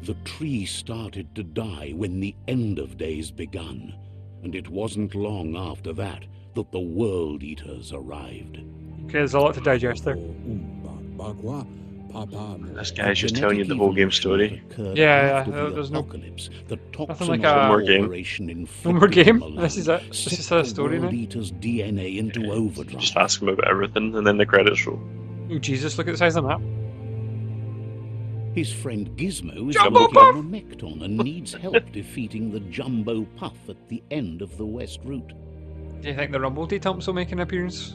The tree started to die when the end of days begun, and it wasn't long after that that the World Eaters arrived. Okay, there's a lot to digest there. This guy's just telling you the whole game story. Yeah, After the there's no apocalypse, the nothing like Toxanol a- more game. Corporation no more inflicted on game. the This is land, it. It's just set a story the now. World Eaters' DNA into overdrive. Just ask him about everything, and then the credits roll. Oh Jesus! Look at the size of the map. His friend Gizmo is Jumbo working Puff! on a Mecton and needs help defeating the Jumbo Puff at the end of the West Route. Do you think the Rumble Tumps will make an appearance?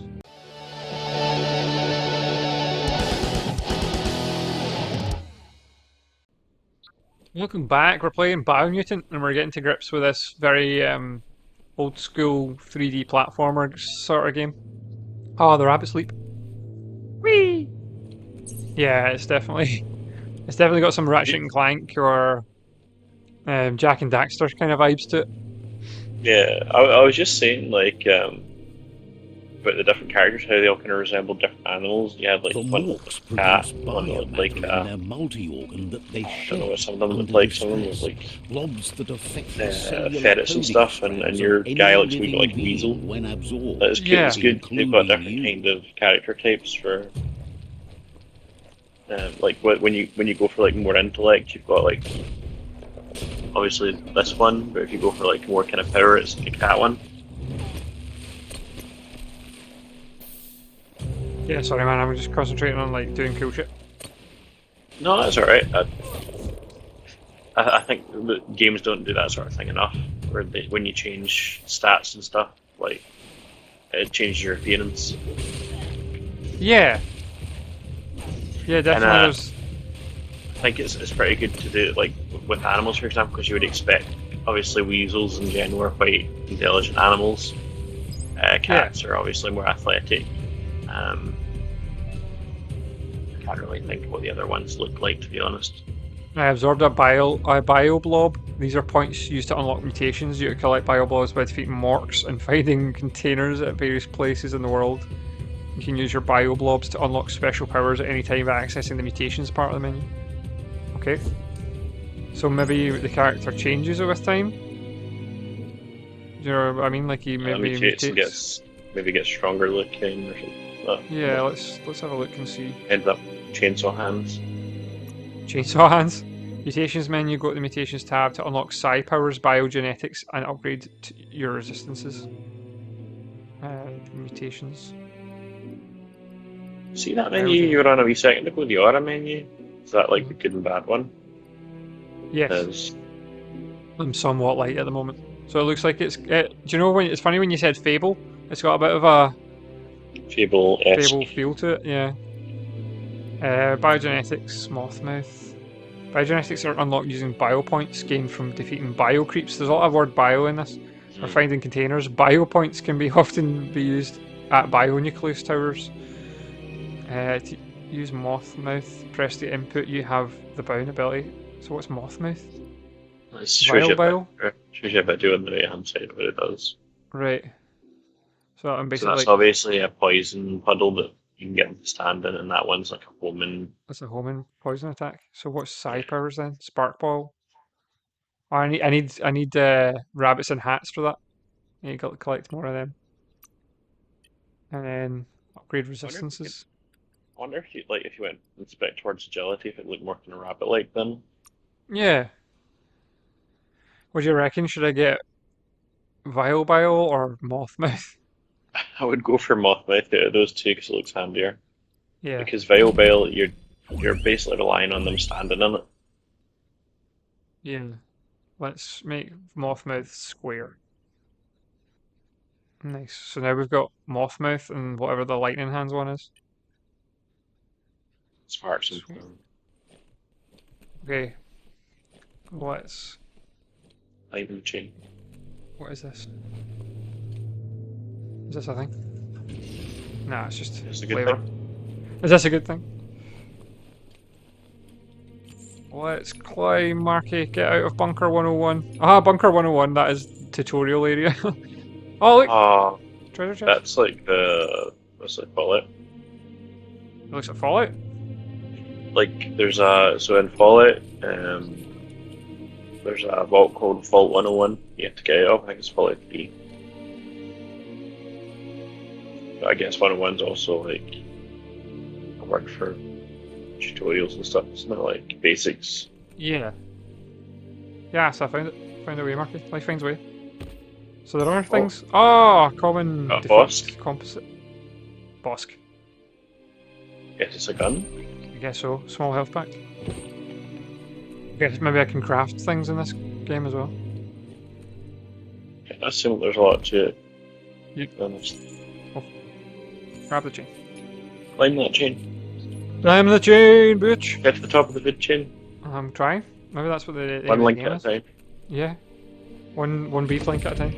Looking back, we're playing Biomutant and we're getting to grips with this very old school 3D platformer sort of game. Oh, the rabbit sleep. Whee! Yeah, it's definitely got some Ratchet and Clank or Jack and Daxter kind of vibes to it. Yeah, I was just saying, like, about the different characters, how they all kind of resemble different animals. You had like The one MORKS cat, produce one looked like biomatter in their multi-organ that they I don't know what shed some of them looked under like. the Some of them was stress. like Blobs that affect the cellular ferrets and coding stuff, and strands your of any guy looks a wee bit living like Weasel. being when absorbed. It's good. Yeah. It's good. They've got different Including kind of character types for. Like when you go for like more intellect, you've got like obviously this one, but if you go for like more kind of power, it's like that one. Yeah, sorry man, I'm just concentrating on like doing cool shit. No, that's all right. I think the games don't do that sort of thing enough. Where when you change stats and stuff, like it changes your appearance. Yeah. Yeah, definitely. And, There's I think it's pretty good to do it like with animals, for example, because you would expect obviously weasels in general are quite intelligent animals. Cats are obviously more athletic. I can't really think what the other ones look like, to be honest. I absorbed a bio blob. These are points used to unlock mutations. You collect bio blobs by defeating MORKS and finding containers at various places in the world. You can use your bio blobs to unlock special powers at any time by accessing the mutations part of the menu. Okay. So maybe the character changes with time? Do you know what I mean? Like he maybe Mutates and mutates. maybe gets stronger looking or something like that. Yeah, let's have a look and see. Ends up chainsaw hands. Chainsaw hands. Mutations menu, go to the mutations tab to unlock psi-powers, biogenetics, and upgrade your resistances. Mutations. See that menu you were on a wee second ago, the aura menu? Is that like the good and bad one? Yes. 'Cause I'm somewhat light at the moment. So it looks like it's. Do you know when it's funny when you said Fable? It's got a bit of a Fable-esque. Fable feel to it, yeah. Biogenetics, Mothmouth. Biogenetics are unlocked using biopoints gained from defeating bio creeps. There's a lot of word bio in this. Or finding containers. Biopoints can be often be used at bionucleus towers. To use Mothmouth, press the input, you have the bound ability. So what's Mothmouth? It shows you Bio? if I do it on the right hand side what it does. Right. So I'm So basically that's like, obviously a poison puddle that you can get them to stand in, and that one's like a homing. that's a homing poison attack. So what's psi-powers then? Spark ball. Oh, I need rabbits and hats for that. I need to collect more of them. And then upgrade resistances. I wonder if you went and spec towards agility, if it looked more kind of rabbit-like then. Yeah. What do you reckon? Should I get Bio or Mothmouth? I would go for Mothmouth out of those two because it looks handier. Yeah. Because Viobile, you're basically relying on them standing in it. Yeah. Let's make Mothmouth square. Nice. So now we've got Mothmouth and whatever the lightning hands one is. Sparks and Sweet. Okay. Let's. lightning chain. What is this? Is this a thing? Nah, it's just It's a good flavor. thing. Is this a good thing? Let's climb, Marky. Get out of Bunker 101. Ah, Bunker 101. That is tutorial area. Oh, look! Treasure chest. That's like what's it call it? It looks like Fallout. Like there's so in Fallout, there's a vault called Vault 101. You have to get it up. I think it's probably 3. But I guess 101's also like a word for tutorials and stuff. It's not like basics. Yeah. Yeah, so I found it. Found a way, Marky. Life finds a way. So there are things. Oh, common Got a defeat Bosk. composite. Bosk. Guess it's a gun. I guess so. Small health pack. Guess maybe I can craft things in this game as well. Yeah, I assume there's a lot to it. You- To be honest. Grab the chain. Climb that chain. I'm the chain, bitch! Get to the top of the food chain. I'm trying. Maybe that's what the One aim of link the game at a is. time. Yeah. One beef link at a time.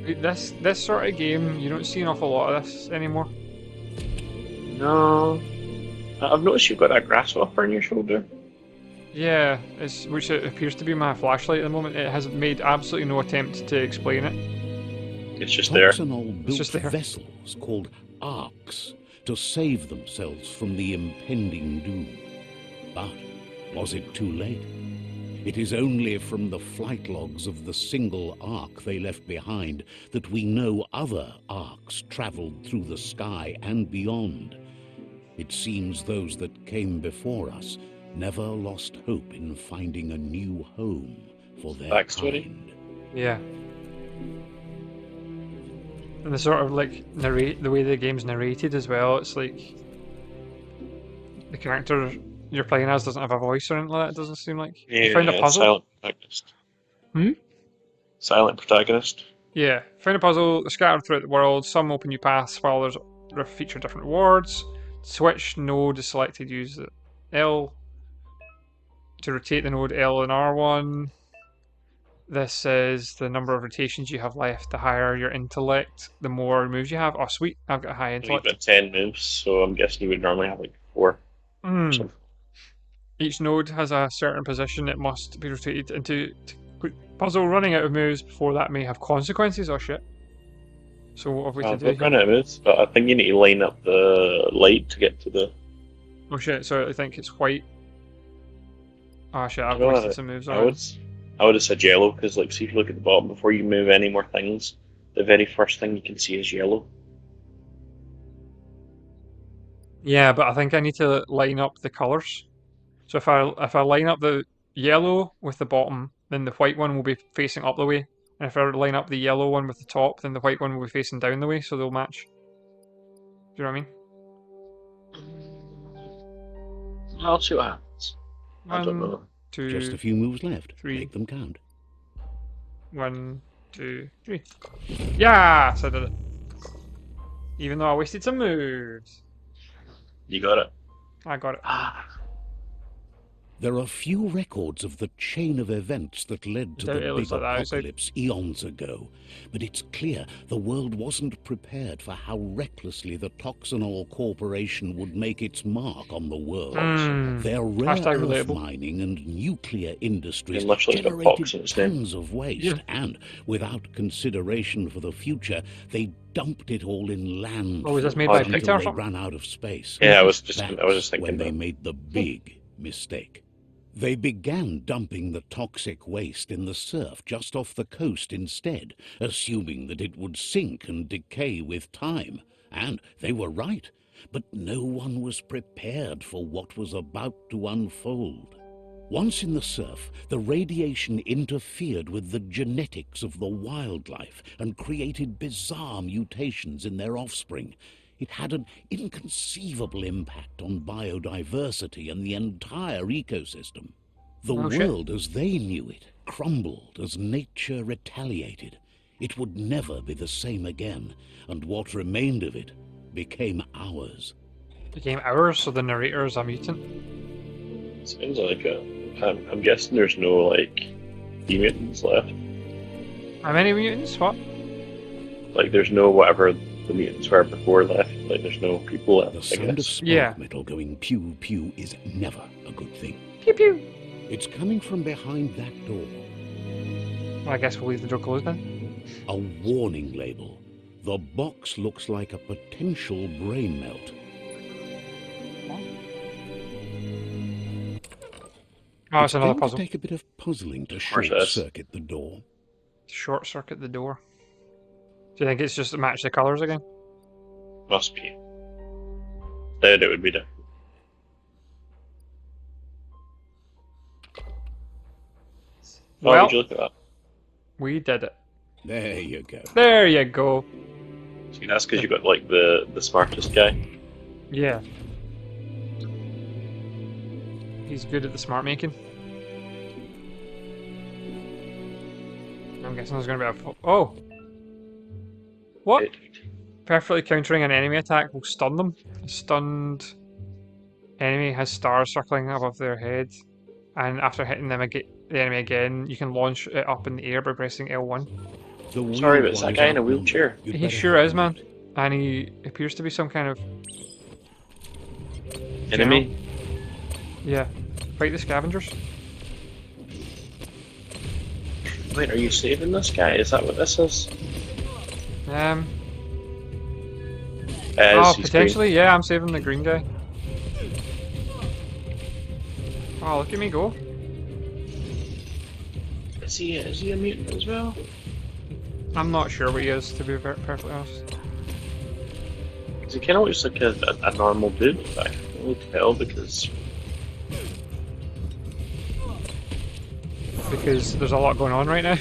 This sort of game, you don't see an awful lot of this anymore. No. I've noticed you've got that grasshopper on your shoulder. Yeah, which it appears to be my flashlight at the moment. It has made absolutely no attempt to explain it. It's just there. Toxanol built just there. vessels called arcs to save themselves from the impending doom. But was it too late? It is only from the flight logs of the single arc they left behind that we know other arcs traveled through the sky and beyond. It seems those that came before us never lost hope in finding a new home for their Backstory? kind. Yeah. And the sort of like the way the game's narrated as well, it's like the character you're playing as doesn't have a voice or anything like that, it doesn't seem like. You found a puzzle? Silent protagonist. Hmm? Silent protagonist. Yeah. Found a puzzle, they're scattered throughout the world, some open new paths while there feature different rewards. Switch node is selected, use the L. To rotate the node, L and R1. This is the number of rotations you have left. The higher your intellect, the more moves you have. Oh, sweet. I've got a high You've intellect. got 10 moves, so I'm guessing you would normally have like 4. Or something. Each node has a certain position it must be rotated into. Puzzle running out of moves before that may have consequences. Oh shit. So what have we to do? I've run out of moves, but I think you need to line up the light to get to the... Oh shit, so I think it's white. Oh shit, I've No, wasted some moves I already. would have said yellow, because like, see if you look at the bottom, before you move any more things, the very first thing you can see is yellow. Yeah, but I think I need to line up the colours. So if I line up the yellow with the bottom, then the white one will be facing up the way. And if I line up the yellow one with the top, then the white one will be facing down the way, so they'll match. Do you know what I mean? I'll see what happens. I don't know. 2, Just a few moves left. 3. Make them count. 1, 2, 3. Yes, I did it. Even though I wasted some moves. You got it. I got it. There are few records of the chain of events that led to It the looks big like that outside. apocalypse eons ago, but it's clear the world wasn't prepared for how recklessly the Toxanol Corporation would make its mark on the world. Their rare Hashtag earth relatable. mining and nuclear industries It literally got generated Fox in its name. tons of waste, Yeah. and without consideration for the future, they dumped it all in landfill Oh, was this made by until Pictar or they something? ran out of space. Yeah, I was just That's thinking when they that. made the big mistake. They began dumping the toxic waste in the surf just off the coast instead, assuming that it would sink and decay with time. And they were right, but no one was prepared for what was about to unfold. Once in the surf, the radiation interfered with the genetics of the wildlife and created bizarre mutations in their offspring. It had an inconceivable impact on biodiversity and the entire ecosystem. The Oh, shit. world as they knew it crumbled as nature retaliated. It would never be the same again, and what remained of it became ours. Became ours, so the narrator is a mutant. Sounds like I'm guessing there's no like mutants left. How many mutants? What? Like there's no whatever the mutants were before left. Like there's no people left. The I sound of guess. spark Yeah. metal going pew pew is never a good thing. Pew pew. It's coming from behind that door. Well, I guess we'll leave the door closed then. A warning label. The box looks like a potential brain melt. Oh, it's another going puzzle. to take a bit of puzzling to course it is. short-circuit the door. Short circuit the door. Do you think it's just to match the colours again? Must be. Then it would be different. Oh, Well, would you look at that? we did it. There you go. There you go. See, that's because you got like the smartest guy. Yeah. He's good at the smart making. I'm guessing there's going to be a... Oh! What? Perfectly countering an enemy attack will stun them. A stunned enemy has stars circling above their head, and after hitting them the enemy again, you can launch it up in the air by pressing L1. Sorry, but it's that guy in a wheelchair. He sure is, man. And he appears to be some kind of... Enemy? Yeah. Fight the scavengers. Wait, are you saving this guy? Is that what this is? Oh, He's potentially, yeah, I'm saving the green guy. Oh, look at me go. green. Is he a mutant as well? I'm not sure what he is, to be perfectly honest. Because he kind of looks like a normal dude, but I can't really tell because... Because there's a lot going on right now.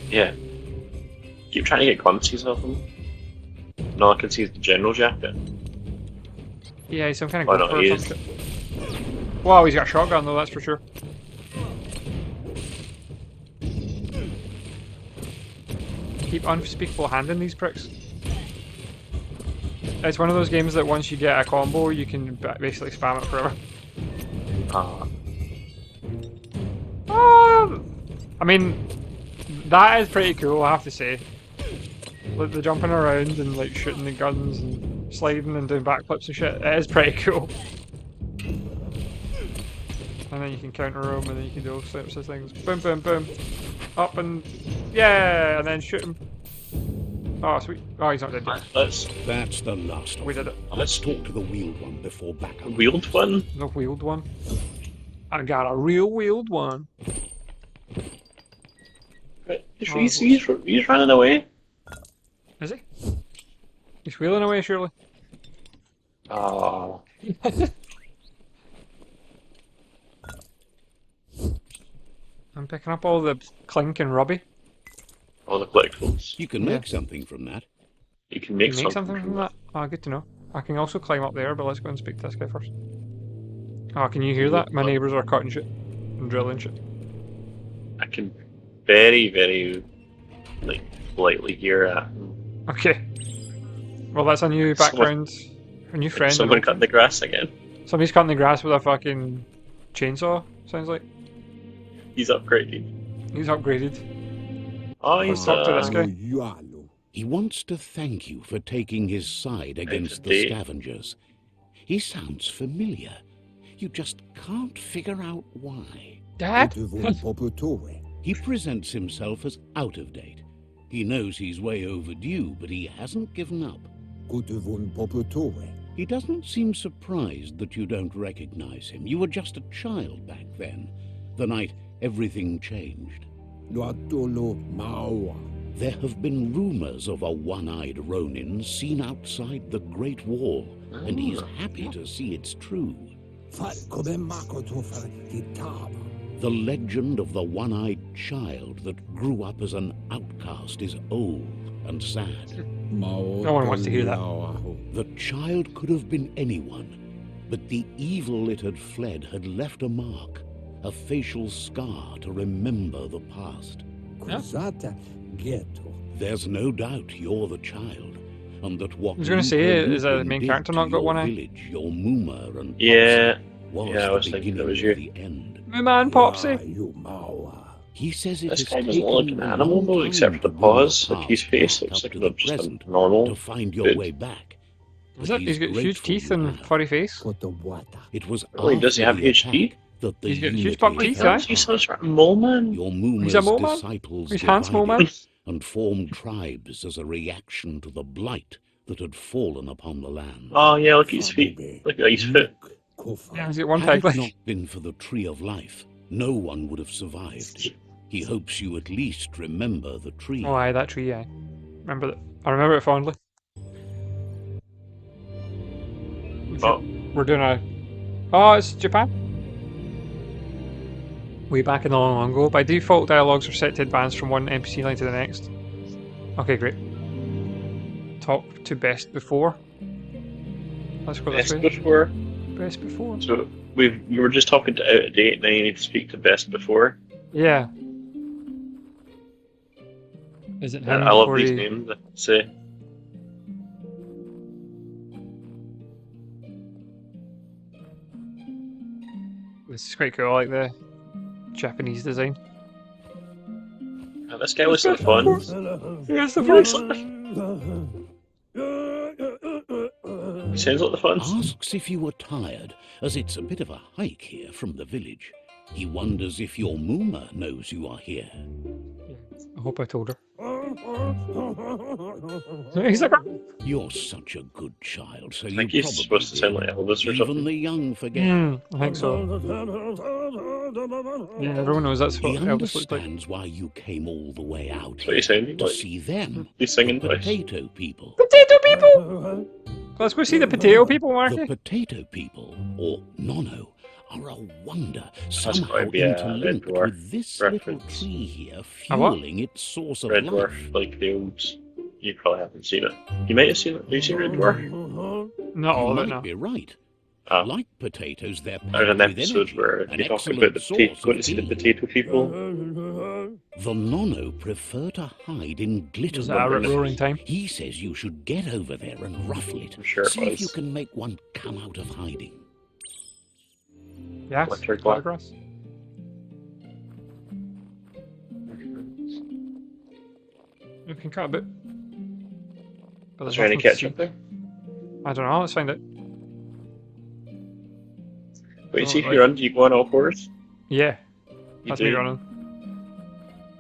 Yeah. Keep trying to get glimpses of him. No, I can see the general jacket. Yeah, he's some kind of Why not, gopher or he some is. shit. Wow, he's got a shotgun though, that's for sure. Keep unspeakable handing these pricks. It's one of those games that once you get a combo, you can basically spam it forever. I mean, that is pretty cool, I have to say. Like the jumping around and like shooting the guns and sliding and doing backflips and shit, it is pretty cool. And then you can counter them and then you can do all sorts of things. Boom, boom, boom. Up and... yeah! And then shoot him. Oh, sweet. Oh, he's not dead yet. That's the last of We did them. it. Let's talk to the wheeled one before backup. Wheeled one? The wheeled one. I got a real wheeled one. He's running away. Is he? He's wheeling away, surely. Oh. I'm picking up all the clink and rubby. All the collectibles. You can make something from that. You can make, Can you make something from that? Oh, good to know. I can also climb up there, but let's go and speak to this guy first. Oh, can you hear that? My neighbours are cutting shit and drilling shit. I can very, very, like, politely hear Okay. Well, that's a new background, a new friend. someone cut the grass again. Somebody's cutting the grass with a fucking chainsaw, sounds like. He's upgraded. He's upgraded. Oh, Let's he's talk to this guy. He wants to thank you for taking his side against the date. scavengers. He sounds familiar. You just can't figure out why. Dad? He presents himself as out of date. He knows he's way overdue, but he hasn't given up. He doesn't seem surprised that you don't recognize him. You were just a child back then, the night everything changed. There have been rumors of a one-eyed Ronin seen outside the Great Wall, and he's happy to see it's true. The legend of the one-eyed child that grew up as an outcast is old and sad. No one wants to hear that. The child could have been anyone, but the evil it had fled had left a mark, a facial scar to remember the past. There's no doubt you're the child, and that what I was going to say, is the main character not got one eye? Village, your Muma and Yeah. was Yeah, I the was thinking beginning it was of you. the end. My man, Popsy. He says it This has guy doesn't look like taken an a animal long though, time except for to the grow paws. the Like his past face back looks up like to the just a present normal to find your dude. way back. Is But that, he's got huge grateful teeth you and have. furry face. It was Really, does he after have the huge attack teeth? that the He's got huge unity buck had teeth, come eh? He's apart. some sort of mole man. Your Muma's He's a mole man? disciples He's handsome, mole man? divided. and formed tribes as a reaction to the blight that had fallen upon the land. Oh yeah, look at his feet. Look at his foot. Yeah, he's got one Had peg it leg. not been for the Tree of Life, no one would have survived. He hopes you at least remember the tree. Oh, aye, that tree, aye. Remember that. I remember it fondly. Oh, We're doing a. Oh, it's Japan. Way back in the long, long ago. By default, dialogues are set to advance from one NPC line to the next. Okay, great. Top to best before. Let's go this best way. before. Best before. So you were just talking to out of date, now you need to speak to best before. Yeah. Is it him? I love or these he- names. I say. This is quite cool. I like the Japanese design. Oh, this guy looks like fun. Here's the He looks first. like he sounds like the fun. Asks if you were tired, as it's a bit of a hike here from the village. He wonders if your Mooma knows you are here. I hope I told her. He's like, You're such a good child, so I you think he's probably supposed to sound like did. Elvis or Even something. the young forget. I think so. Yeah, everyone knows that's what He Elvis looked like. understands why you came all the way out That's what he's sounding to like. see them, He's singing the voice. potato people. Potato people! Let's go see the potato people, The Marky. potato people, or Nono, are a wonder, That's somehow quite a Red interlinked Dwarf with this reference. little tree here, A what? fueling its source of Red life. Dwarf, like the old. You probably haven't seen it. You might have seen it. Have you seen Red Dwarf? Not all You of it, might no. be right. Oh. Like potatoes, they're There's packed an with episode energy, where an you talk excellent about the potato, source going of to see the feed. potato people. The Nono prefer to hide in glitter. Was that a Wondering if roaring time? He says you should get over there and ruffle it. I'm sure it See if you was. can make one come out of hiding. Yes, Glitter glass. grass. You can cut a bit. But Is there's there any nothing to see. ketchup there? I don't know, let's find out. Wait, Oh, see if right. you run, do you go on all fours? Yeah, You that's do. me running.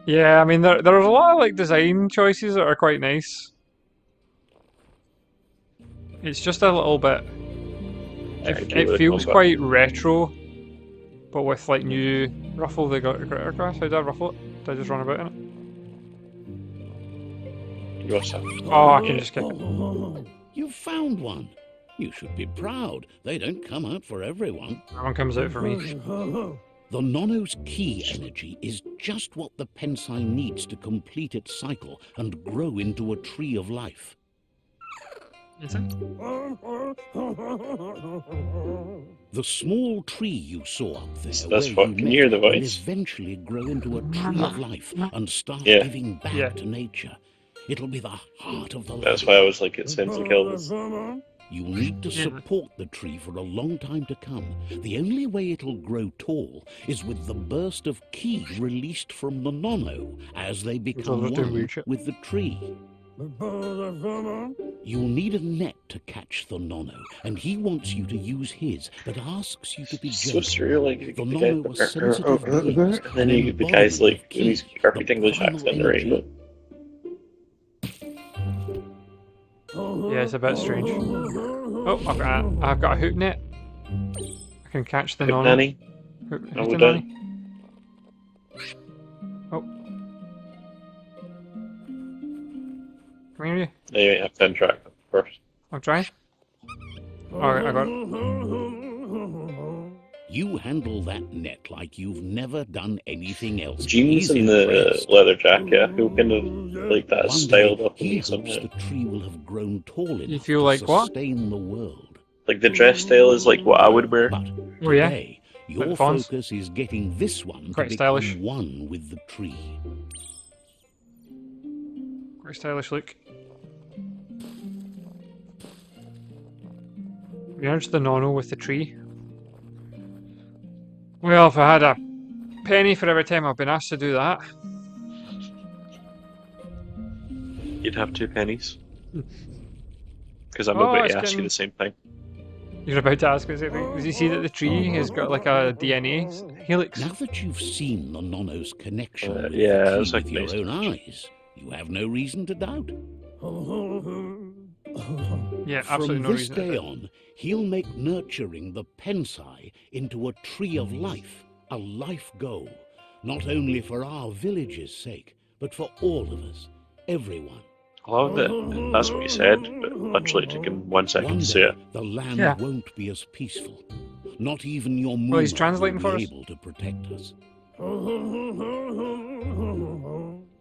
Yeah, I mean, there's a lot of like design choices that are quite nice. It's just a little bit. It feels quite retro, but with like new ruffle the glitter grass. How did I ruffle it? Did I just run about in it? Oh, I can just kick it. You've found one. You should be proud. They don't come out for everyone. That one comes out for me. The Nono's key energy is just what the Pensai needs to complete its cycle and grow into a tree of life. Is it? The small tree you saw up there, That's where what- you can met, you hear the will voice? eventually grow into a tree of life and start Yeah. giving back Yeah. to nature. It'll be the heart of the That's land. why I was like, it sounds like Elvis. You'll need to Yeah. support the tree for a long time to come. The only way it'll grow tall is with the burst of ki released from the Nono as they become just doing one weird shit. with the tree. You'll need a net to catch the Nono, and he wants you to use his, but asks you to be So gentle. surreal, like, The the Nono guy, are sensitive beings, and then you, the guy's like, in his perfect the English primal accent, energy. right? Yeah, it's a bit strange. Oh, I've got a hook net. I can catch the But Nono. Nanny, Hook no, the we're nanny. done. Oh. Come here, you. Now you have to interact first. I'll try. Alright, I got it. You handle that net like you've never done anything else. Jeans He's and the impressed. leather jacket, who kind of like that One styled day, up he in hopes somehow. the tree will have grown tall enough feel to like what? sustain the world. Like the dress style is like what I would wear. But Oh, yeah? today, Like your the fawns? focus is getting this one Quite to become stylish. one with the tree. Quite stylish look. Merge the Nono with the tree. Well, if I had a penny for every time I've been asked to do that. You'd have 2 pennies. Because I'm Oh, about it's to ask you getting- the same thing. You're about to ask me the same thing. Does you see that the tree has got like a DNA helix? Now that you've seen the Nono's connection with yeah, the it's key like with your nice own touch. eyes, You have no reason to doubt. Yeah, From absolutely no this reason to day doubt. on, he'll make nurturing the Pensai into a tree of life, a life goal, not only for our village's sake, but for all of us, everyone. I love that that's what he said, but literally it took him 1 second One to say day, it. the land Yeah. won't be as peaceful. Not even your Well, he's Muma translating will for be us. able to protect us.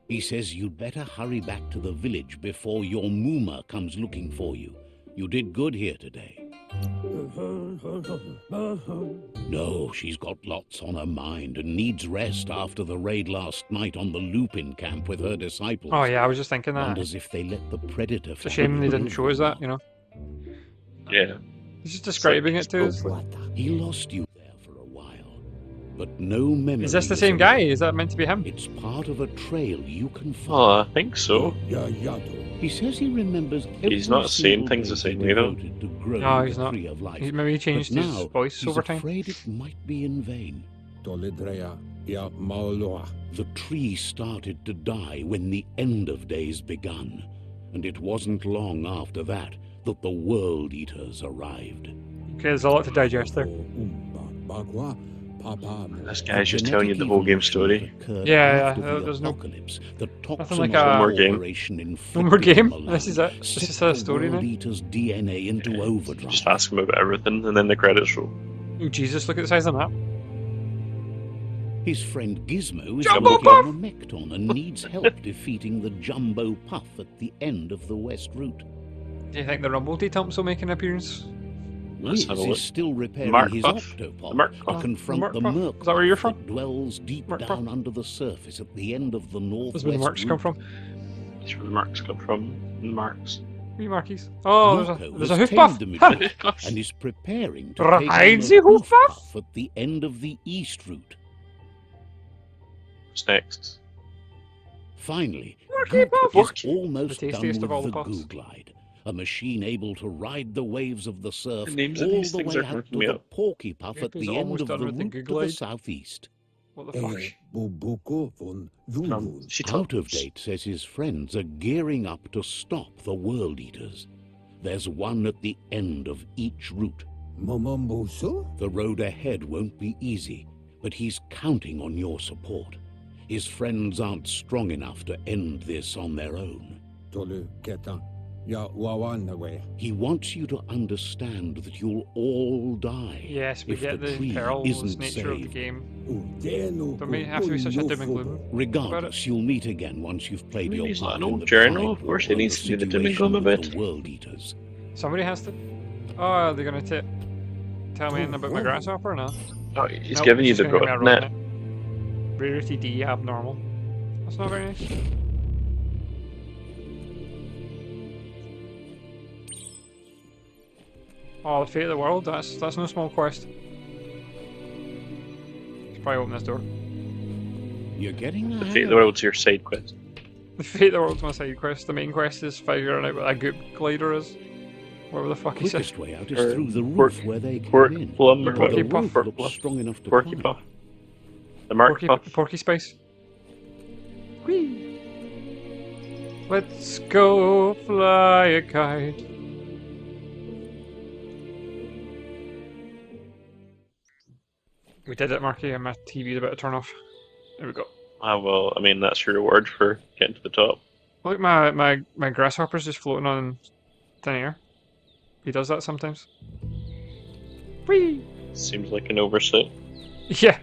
He says you'd better hurry back to the village before your Muma comes looking for you. You did good here today. No, she's got lots on her mind and needs rest after the raid last night on the Lupin camp with her disciples. Oh yeah, I was just thinking that. Wonders if they let the predator. It's a shame they didn't show us that, you know. Yeah. He's just describing it to us. He lost you there for a while, but no memory. Is this the same guy? Is that meant to be him? It's part of a trail you can Oh, I follow. think so. He says he remembers. He's not saying things the same way, though. No, he's not. Maybe he changed But his now, voice he's over time. afraid it might be in vain. The tree started to die when the end of days begun, and it wasn't long after that that the World Eaters arrived. Okay, there's a lot to digest there. This guy's just telling you the whole game story. Yeah, After the there's no- apocalypse, the nothing like Toxanol a- more game. Corporation No more inflicted game? on the This is land, it? This is set a the story now? World Eaters' DNA into overdrive. Just ask him about everything, and then the credits roll. Oh Jesus, look at the size of that. His friend Gizmo is Jumbo working Puff! on a Mecton and needs help defeating the Jumbo Puff at the end of the West Route. Do you think the Rumble Tumps will make an appearance? Let's Liz have a look. is still repairing Mark his Puff? Octopod The Mark to Puff? confront the Mark Puff? Merc Is that where you're Puff from? that dwells deep Mark down Puff? under the surface at the end of the That's where the Northwest marks come Route. from. That's where the marks come from. The marks. Wee Markies. Oh, Yoko there's a has hoof buff. tamed the Ha! mutant and is preparing to Right, take on the the hoof hoof buff? puff at the end of the East Route. What's next? Finally, Marky Goop Puff! is almost The done tastiest with of all the the puffs. Goo-Glide, a machine able to ride the waves of the surf The names of all these the things way are out cracking to me the up. Porky Puff Goop at is the end almost of done the with the route to the Goo-Glide. southeast. What the fuck? She Out of talks. Date says his friends are gearing up to stop the World Eaters. There's one at the end of each route. The road ahead won't be easy, but he's counting on your support. His friends aren't strong enough to end this on their own. He wants you to understand that you'll all die Yes, we if get the the tree perilous isn't nature of the saved. game. Don't have to be such a dim and gloom. Regardless, you'll meet again once you've played your He's part not an in old the journal, tribe of course he war and needs the to do the dim and situation gloom a with bit. the World Eaters. Somebody has to. Oh, they're gonna tell me about my grasshopper or not? Oh, he's Nope, giving you just the gonna give me a road road net. net. Rarity D abnormal. That's not very nice. Oh, the fate of the world. That's no small quest. Let's probably open this door. You're getting The ahead fate of of the world's your side quest. The fate of the world's my side quest. The main quest is figuring out what a goop glider is. Whatever the fuck he said. Quickest way out is Or through the pork- roof where they came Pork in. plum or The Porky whatever. Puff. roof Pork looks Puff. strong enough to Porky climb. Puff. The Mark Porky, Puff. Porky Spice. Whee! Let's go fly a kite. We did it, Marky, and my TV's about to turn off. There we go. Ah, well, I mean, that's your reward for getting to the top. Look, my grasshopper's just floating on thin air. He does that sometimes. Whee! Seems like an oversight. Yeah.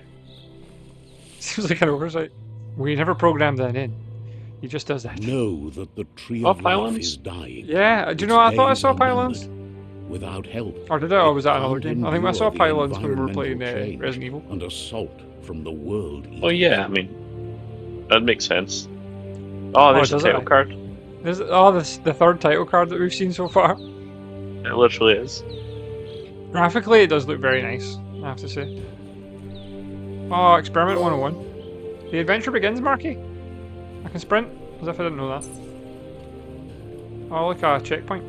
Seems like an oversight. We never programmed that in. He just does that. Know that the tree Oh, of life pylons? is dying. Yeah, do you Its know what I thought I days saw are pylons? numbered. Without help, Or did I? Or it was that another can't game? I think I endure saw the pylons when we were playing environmental change Resident Evil. and assault from the World Eaters. Oh, yeah, I mean, that makes sense. Oh, there's a does title it? card. This the third title card that we've seen so far. It literally is. Graphically, it does look very nice, I have to say. Oh, Experiment 101. The adventure begins, Marky. I can sprint, as if I didn't know that. Oh, look, a checkpoint.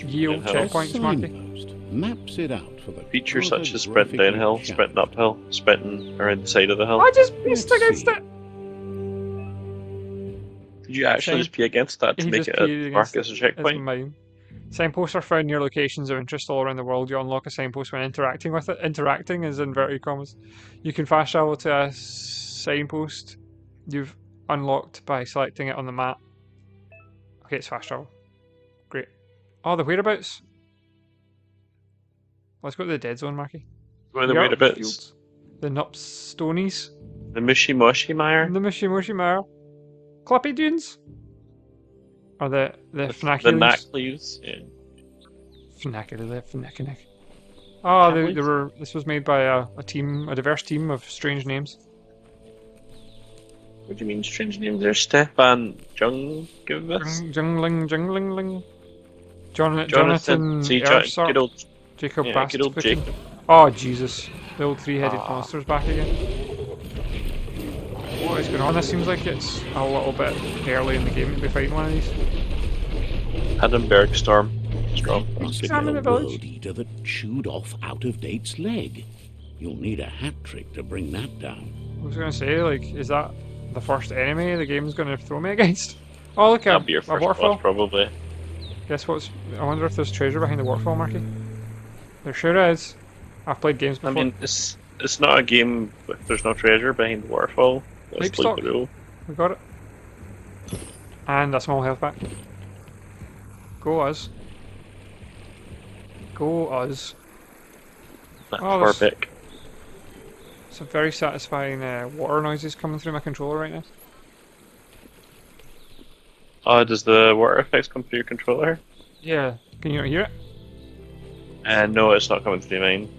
Yield Yeah, checkpoints, Marky. Signpost maps it out for the Features such as photographic sprinting downhill, chap. sprinting uphill, sprinting around the side of the hill. I just missed Let's against see. it. Did you actually just pee against that to He make just it peed a mark against as a It's checkpoint? mine. Signposts are found near locations of interest all around the world. You unlock a signpost when interacting with it. Interacting is inverted commas. You can fast travel to a signpost you've unlocked by selecting it on the map. Okay, it's fast travel. Great. Oh, the whereabouts. Let's go to the dead zone, Marky. Go in the The art whereabouts. fields. The Nupstonies. The Mushy Mushy Mire. The Mushimare. Clappy Dunes. Or the The Fnacules. Nackleaves. Yeah. Fnacular. Oh, they Cavaliers? were. This was made by a team, a diverse team of strange names. What do you mean strange names there? Stefan Jungovus? Jungling. Jonathan. Jonathan See, Ersart. good old, Jacob yeah, good old Bastwicken. Jacob. Oh, Jesus. The old three-headed Ah. monster's back again. What is going on? This seems like it's a little bit early in the game to be fighting one of these. Edinburgh Storm. Strong. Must be Storm in a the village. world eater that chewed off Out-of-Date's leg. You'll need a hat trick to bring that down. I was going to say, like, is that the first enemy the game's going to throw me against? Oh, look, That'll a be your first waterfall. boss, probably. Guess what's... I wonder if there's treasure behind the waterfall, Marky. There sure is. I've played games I before. mean, it's not a game if there's no treasure behind the waterfall. Let's Leap play stock. the rule. We got it. And a small health pack. Go us. Go us. That's Oh, far there's- back. Some very satisfying water noises coming through my controller right now. Oh, does the water effects come through your controller? Yeah. Can you not hear it? No, it's not coming through mine.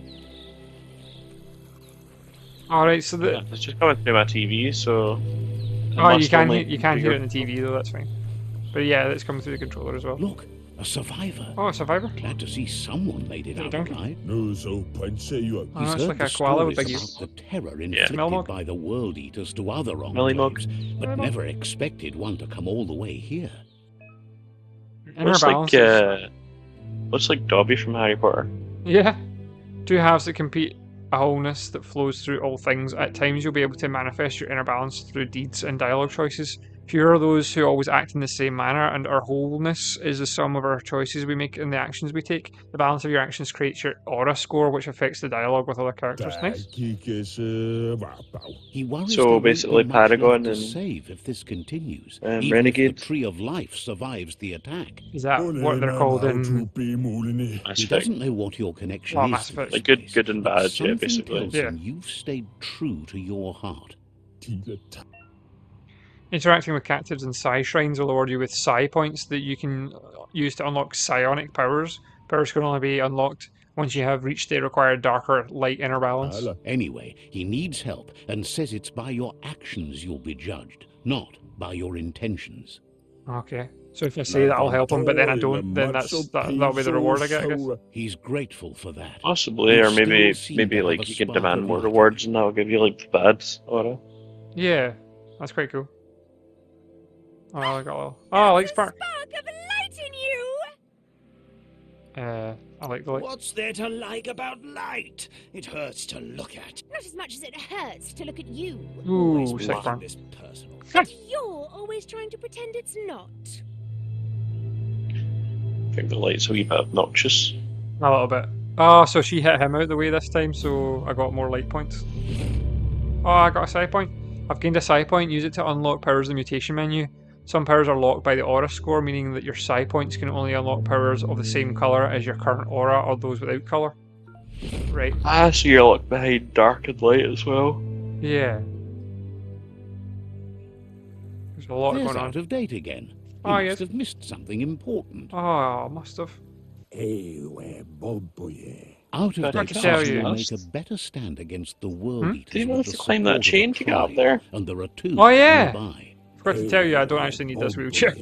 Alright, so the... It's just coming through my TV, so. it Oh, you must can, only you can be hear your- it in the TV though, that's fine. But yeah, it's coming through the controller as well. Look, a survivor. Oh, a survivor? Glad to see someone made it Is it a out donkey? alive. No, so punch you. Oh, He's it's heard like the a koala with stories big about ears. the terror Yeah. inflicted Melmog? by the world eaters to other Mellymog. enclaves, but never expected one to come all the way here. Inner Looks balance. looks like Dobby from Harry Potter. Yeah. Two halves that compete, a wholeness that flows through all things. At times you'll be able to manifest your inner balance through deeds and dialogue choices. Few are those who always act in the same manner, and our wholeness is the sum of our choices we make and the actions we take. The balance of your actions creates your aura score, which affects the dialogue with other characters. Nice. He worries So there won't be basically much Paragon left to and- save if this continues, and even Renegade. if the Tree of Life survives the attack. Is that what they're called in... Mass He Effect. doesn't know what your connection Well, is Mass to Effect. this Like good- place, good and but bad, yeah, something basically. tells Yeah. him you've stayed true to your heart. Interacting with captives and psi shrines will award you with psi points that you can use to unlock psionic powers. Powers can only be unlocked once you have reached the required darker light inner balance. Anyway, he needs help and says it's by your actions you'll be judged, not by your intentions. Okay. So if I say that I'll help him, but then I don't, then that'll be the reward I get, I guess. He's grateful for that. Possibly, You or maybe still seem to have like a you can spark demand of more light. rewards and that'll give you like the bad aura. Yeah, that's quite cool. Oh, I got a little... Oh, I like spark. Spark of light in you! I like the light. What's there to like about light? It hurts to look at. Not as much as it hurts to look at you. Always Ooh, sick making farm. this personal. But you're always trying to pretend it's not. I think the light's a wee bit obnoxious. A little bit. Oh, so she hit him out the way this time, so I got more light points. Oh, I got a psi point. I've gained a psi point. Use it to unlock powers in the mutation menu. Some powers are locked by the aura score, meaning that your psi points can only unlock powers of the same colour as your current aura or those without colour. Right. Ah, so you're locked behind dark and light as well. Yeah. There's a lot There's going on. out of date again. He Oh, must yes. have missed something important. Oh, must have. Out of I date can tell seems you. to make a better stand against the world Hmm? eaters. Do you with want the to climb that support of chain a to get up tribe, there? And there are two Oh, yeah. nearby. Forgot to tell you, I don't actually need this wheelchair.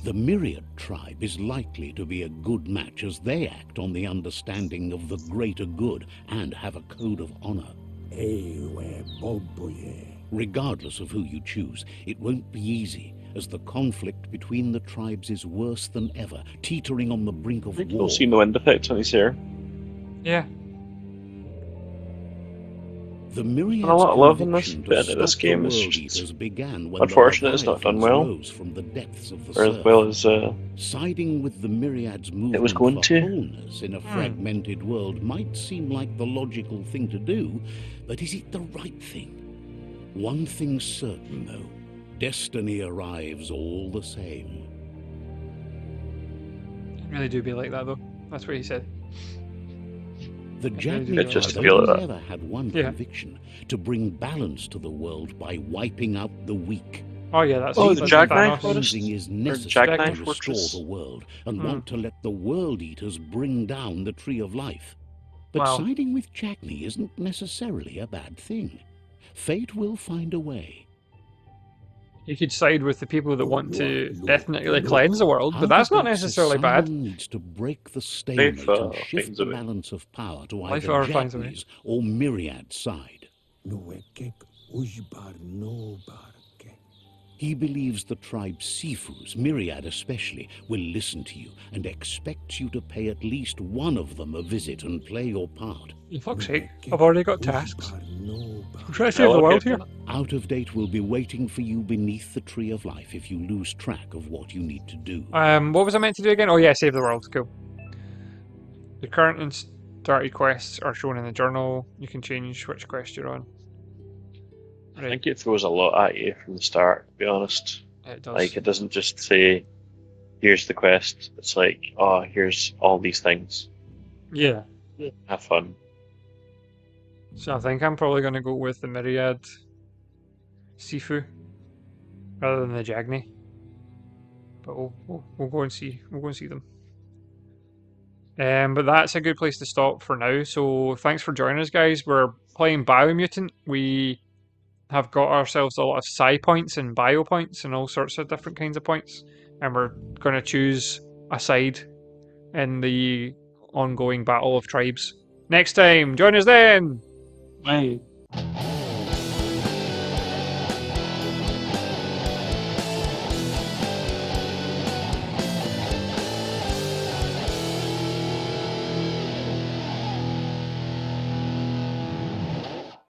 The Myriad tribe is likely to be a good match as they act on the understanding of the greater good and have a code of honor. Regardless of who you choose, it won't be easy, as the conflict between the tribes is worse than ever, teetering on the brink of war. You'll see the wind effect on his hair. Yeah. The Myriad's And a lot of love in conviction this to bit of this stop game. the It's World just Eaters began when unfortunate the it's not done Leviathans well. rose from the depths of the Or as surf. well as Siding with the Myriad's was movement going for to. wholeness in a fragmented world might seem like the logical thing to do, but is it the right thing? One thing's certain, though. Destiny arrives all the same. I really do be like that, though. That's what he said. The really Jagni do just had feel only that. ever had one Yeah. conviction: to bring balance to the world by wiping out the weak. Oh yeah, that's Oh, They the that's believe Jagni Thanos. Forest? cleansing is Or necessary Jagni to restore Fortress? the world, and Hmm. want to let the World Eaters bring down the Tree of Life. But Wow. siding with Jagni isn't necessarily a bad thing. Fate will find a way. You could side with the people that want to ethnically no. cleanse the world, but Out that's of not date necessarily bad. society needs to break the stalemate Life and shift finds the a way. balance of power to Life either finds a way. Jagni's or Myriad's side. He believes the tribe Sifus, Myriad especially, will listen to you and expects you to pay at least one of them a visit and play your part. For fuck's sake, I've already got tasks. I'm trying to save Well, the okay, world here. Out of date will be waiting for you beneath the Tree of Life if you lose track of what you need to do. What was I meant to do again? Oh yeah, save the world. Cool. The current and started quests are shown in the journal. You can change which quest you're on. I think it throws a lot at you from the start, to be honest. It does. Like, it doesn't just say, here's the quest. It's like, oh, here's all these things. Yeah. Have fun. So I think I'm probably going to go with the Myriad Sifu rather than the Jagni. But we'll go and see. We'll go and see them. But that's a good place to stop for now. So thanks for joining us, guys. We're playing Biomutant. We have got ourselves a lot of psi-points and biopoints and all sorts of different kinds of points. And we're going to choose a side in the ongoing battle of tribes. Next time, join us then! Bye.